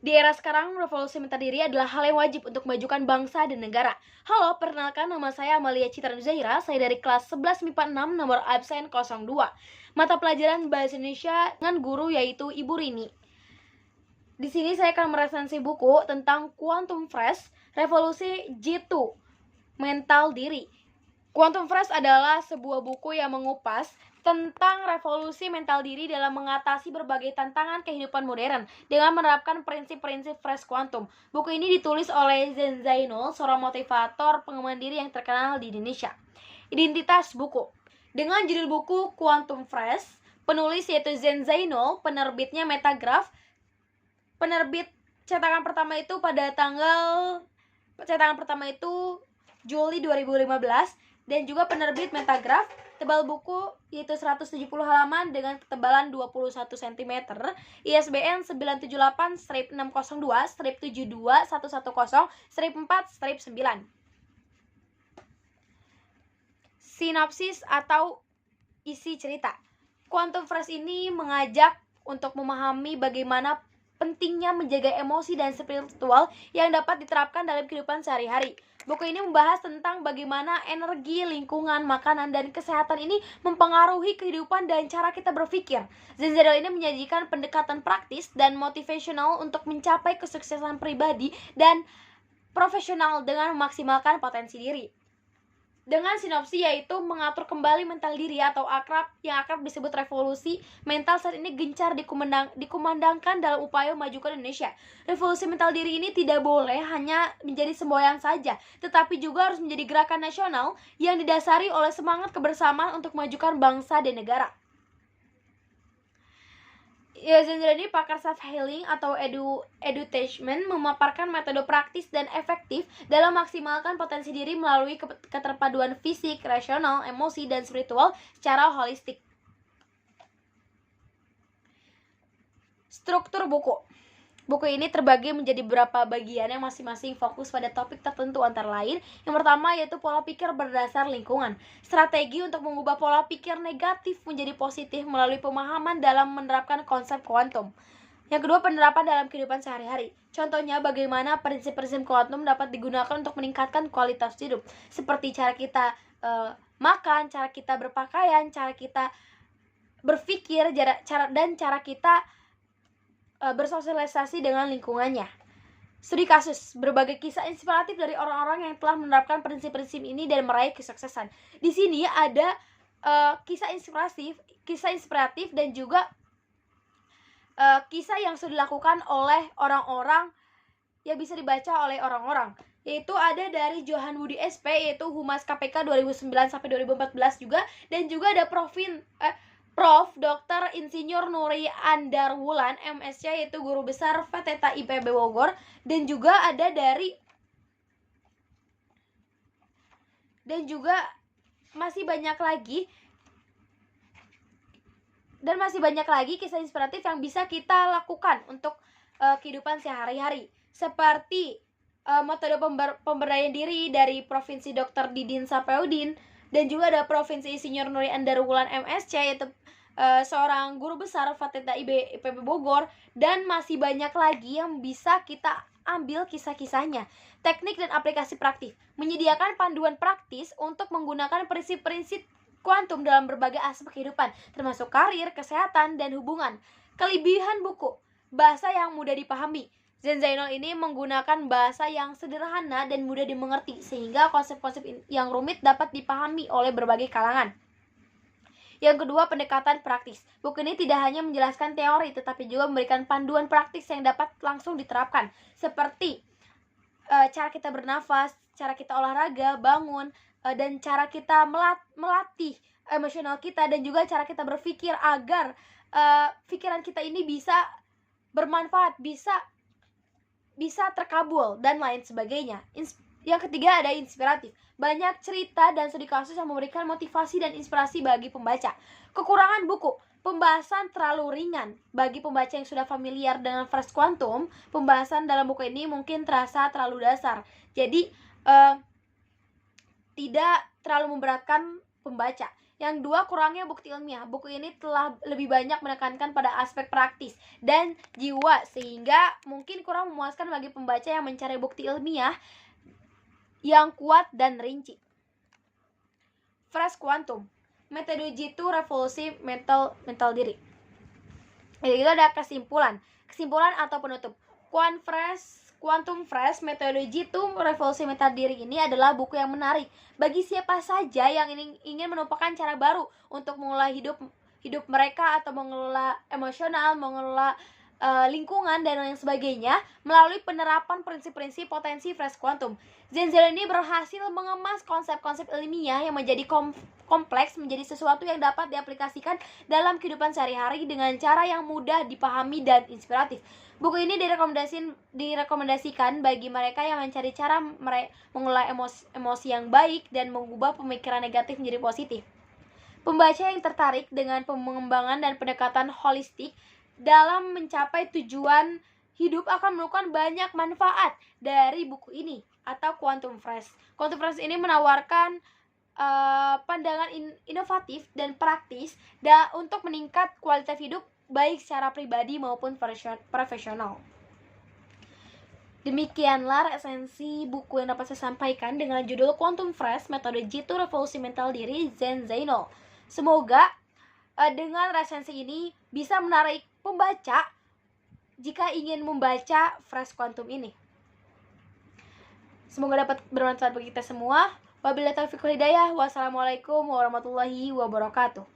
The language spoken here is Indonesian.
Di era sekarang, revolusi mental diri adalah hal yang wajib untuk memajukan bangsa dan negara. Halo, perkenalkan nama saya Amalia Citra Nuzaira, saya dari kelas 11 MIPA 6 nomor absen 02. Mata pelajaran Bahasa Indonesia dengan guru yaitu Ibu Rini. Di sini saya akan meresensi buku tentang Quantum Fresh, Revolusi G2, Mental Diri. Quantum Fresh adalah sebuah buku yang mengupas tentang revolusi mental diri dalam mengatasi berbagai tantangan kehidupan modern dengan menerapkan prinsip-prinsip fresh quantum. Buku ini ditulis oleh Zen Zainul, seorang motivator pengembangan diri yang terkenal di Indonesia. Identitas buku. Dengan judul buku Quantum Fresh, penulis yaitu Zen Zainul, penerbitnya Metagraph. Penerbit cetakan pertama itu Juli 2015. Dan juga penerbit Metagraph, tebal buku yaitu 170 halaman dengan ketebalan 21 cm, ISBN 978-602-72110-4-9. Sinopsis atau isi cerita. Quantum Fresh ini mengajak untuk memahami bagaimana pentingnya menjaga emosi dan spiritual yang dapat diterapkan dalam kehidupan sehari-hari. Buku ini membahas tentang bagaimana energi, lingkungan, makanan, dan kesehatan ini mempengaruhi kehidupan dan cara kita berpikir. Zen Zainul ini menyajikan pendekatan praktis dan motivasional untuk mencapai kesuksesan pribadi dan profesional dengan memaksimalkan potensi diri. Dengan sinopsis yaitu mengatur kembali mental diri atau yang akrab disebut revolusi mental saat ini gencar dikumandangkan dalam upaya memajukan Indonesia. Revolusi mental diri ini tidak boleh hanya menjadi semboyan saja, tetapi juga harus menjadi gerakan nasional yang didasari oleh semangat kebersamaan untuk memajukan bangsa dan negara. Zen Zainul ini pakar self healing atau edutainment, memaparkan metode praktis dan efektif dalam maksimalkan potensi diri melalui keterpaduan fisik, rasional, emosi, dan spiritual secara holistik. Struktur buku. Buku ini terbagi menjadi beberapa bagian yang masing-masing fokus pada topik tertentu antara lain. Yang pertama yaitu pola pikir berdasar lingkungan. Strategi untuk mengubah pola pikir negatif menjadi positif melalui pemahaman dalam menerapkan konsep kuantum. Yang kedua, penerapan dalam kehidupan sehari-hari. Contohnya bagaimana prinsip-prinsip kuantum dapat digunakan untuk meningkatkan kualitas hidup. Seperti cara kita makan, cara kita berpakaian, cara kita berpikir, dan cara kita bersosialisasi dengan lingkungannya. Studi kasus, berbagai kisah inspiratif dari orang-orang yang telah menerapkan prinsip-prinsip ini dan meraih kesuksesan. Di sini ada kisah inspiratif dan juga kisah yang sudah dilakukan oleh orang-orang yang bisa dibaca oleh orang-orang. Yaitu ada dari Johan Budi SP, yaitu Humas KPK 2009 sampai 2014 juga, dan juga ada Prof. Dr. Insinyur Nuri Andarwulan, MSc, yaitu Guru Besar FTTA IPB Bogor, dan juga ada masih banyak lagi kisah inspiratif yang bisa kita lakukan untuk kehidupan sehari-hari. Seperti metode pemberdayaan diri dari Provinsi Dr. Didin Sapeudin, dan juga ada Provinsi Insinyur Nuri Andarwulan MSc, yaitu seorang guru besar FTTA IPB Bogor, dan masih banyak lagi yang bisa kita ambil kisah-kisahnya. Teknik dan aplikasi praktis, menyediakan panduan praktis untuk menggunakan prinsip-prinsip kuantum dalam berbagai aspek kehidupan, termasuk karir, kesehatan, dan hubungan. Kelebihan buku, bahasa yang mudah dipahami. Zen Zainul ini menggunakan bahasa yang sederhana dan mudah dimengerti, sehingga konsep-konsep yang rumit dapat dipahami oleh berbagai kalangan. Yang kedua, pendekatan praktis. Buku ini tidak hanya menjelaskan teori, tetapi juga memberikan panduan praktis yang dapat langsung diterapkan. Seperti cara kita bernafas, cara kita olahraga, bangun, dan cara kita melatih emosional kita, dan juga cara kita berpikir agar pikiran kita ini bisa bermanfaat, bisa terkabul, dan lain sebagainya. Yang ketiga, ada inspiratif. Banyak cerita dan studi kasus yang memberikan motivasi dan inspirasi bagi pembaca. Kekurangan buku, pembahasan terlalu ringan. Bagi pembaca yang sudah familiar dengan fresh quantum, pembahasan dalam buku ini mungkin terasa terlalu dasar. Jadi tidak terlalu memberatkan pembaca. Yang dua, kurangnya bukti ilmiah. Buku ini telah lebih banyak menekankan pada aspek praktis dan jiwa, sehingga mungkin kurang memuaskan bagi pembaca yang mencari bukti ilmiah yang kuat dan rinci. Fresh Quantum, metode jitu revolusi mental diri. Jadi itu ada kesimpulan atau penutup. Quantum Fresh, metode jitu revolusi mental diri ini adalah buku yang menarik bagi siapa saja yang ingin menemukan cara baru untuk mengelola hidup mereka, atau mengelola emosional, mengelola lingkungan dan lain sebagainya melalui penerapan prinsip-prinsip potensi Fresh Quantum. Zeno ini berhasil mengemas konsep-konsep ilmiah yang menjadi kompleks menjadi sesuatu yang dapat diaplikasikan dalam kehidupan sehari-hari dengan cara yang mudah dipahami dan inspiratif. Buku ini direkomendasikan bagi mereka yang mencari cara mengelola emosi yang baik dan mengubah pemikiran negatif menjadi positif. Pembaca yang tertarik dengan pengembangan dan pendekatan holistik dalam mencapai tujuan hidup akan menemukan banyak manfaat dari buku ini atau Quantum Fresh. Quantum Fresh ini menawarkan pandangan inovatif dan praktis untuk meningkat kualitas hidup baik secara pribadi maupun profesional. Demikianlah esensi buku yang dapat saya sampaikan dengan judul Quantum Fresh, metode jitu revolusi mental diri Zeno. Semoga dengan resensi ini bisa menarik pembaca jika ingin membaca Fresh Quantum ini. Semoga dapat bermanfaat bagi kita semua. Wabillahi taufiq wal hidayah. Wassalamualaikum warahmatullahi wabarakatuh.